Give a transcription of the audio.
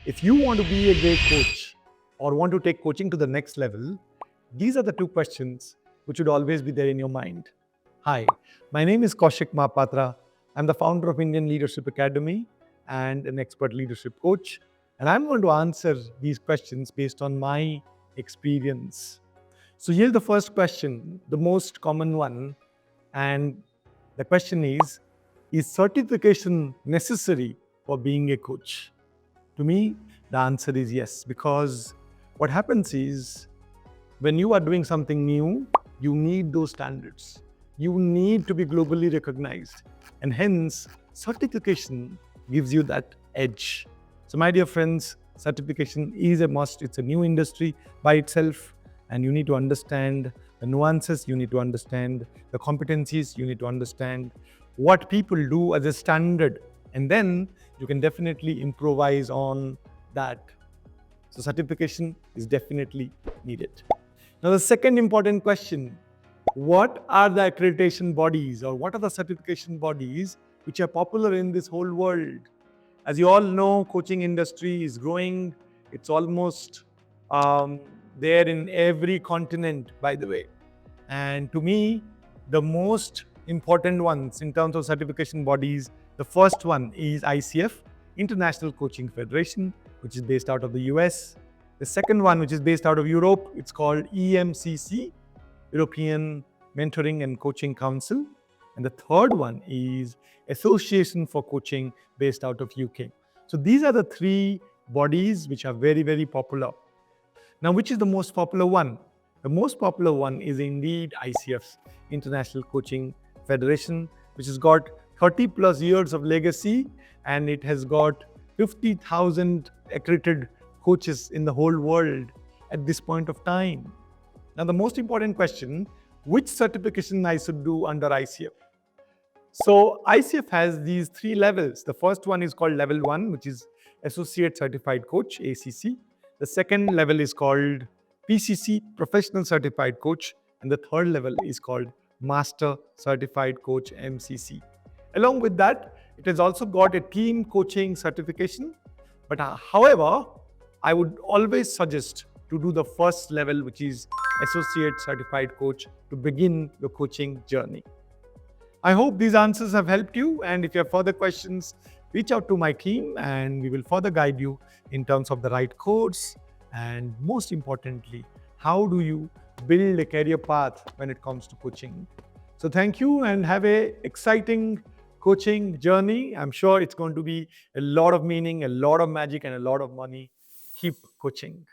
If you want to be a great coach or want to take coaching to the next level, these are the two questions which should always be there in your mind. Hi, my name is Kaushik Mahapatra. I'm the founder of Indian Leadership Academy and an expert leadership coach. And I'm going to answer these questions based on my experience. So here's the first question, the most common one. And the question is certification necessary for being a coach? To me, the answer is yes, because what happens is when you are doing something new, you need those standards. You need to be globally recognized. And hence, certification gives you that edge. So, my dear friends, certification is a must. It's a new industry by itself. And you need to understand the nuances, you need to understand the competencies, you need to understand what people do as a standard. And then you can definitely improvise on that. So, certification is definitely needed. Now, the second important question, what are the accreditation bodies or what are the certification bodies which are popular in this whole world? As you all know, coaching industry is growing. It's almost there in every continent, by the way. And to me, the most important ones in terms of certification bodies, the first one is ICF, International Coaching Federation, which is based out of the US. The second one, which is based out of Europe, it's called EMCC, European Mentoring and Coaching Council. And the third one is Association for Coaching, based out of UK. So these are the three bodies which are very, very popular. Now, which is the most popular one? The most popular one is indeed ICF's International Coaching Federation, which has got 30 plus years of legacy, and it has got 50,000 accredited coaches in the whole world at this point of time. Now, the most important question, which certification I should do under ICF? So ICF has these three levels. The first one is called level 1, which is Associate Certified Coach, ACC. The second level is called PCC, Professional Certified Coach. And the third level is called Master Certified Coach, MCC. Along with that, it has also got a team coaching certification. But however, I would always suggest to do the first level, which is Associate Certified Coach, to begin your coaching journey. I hope these answers have helped you. And if you have further questions, reach out to my team and we will further guide you in terms of the right course. And most importantly, how do you build a career path when it comes to coaching? So thank you and have an exciting coaching journey. I'm sure it's going to be a lot of meaning, a lot of magic, and a lot of money. Keep coaching.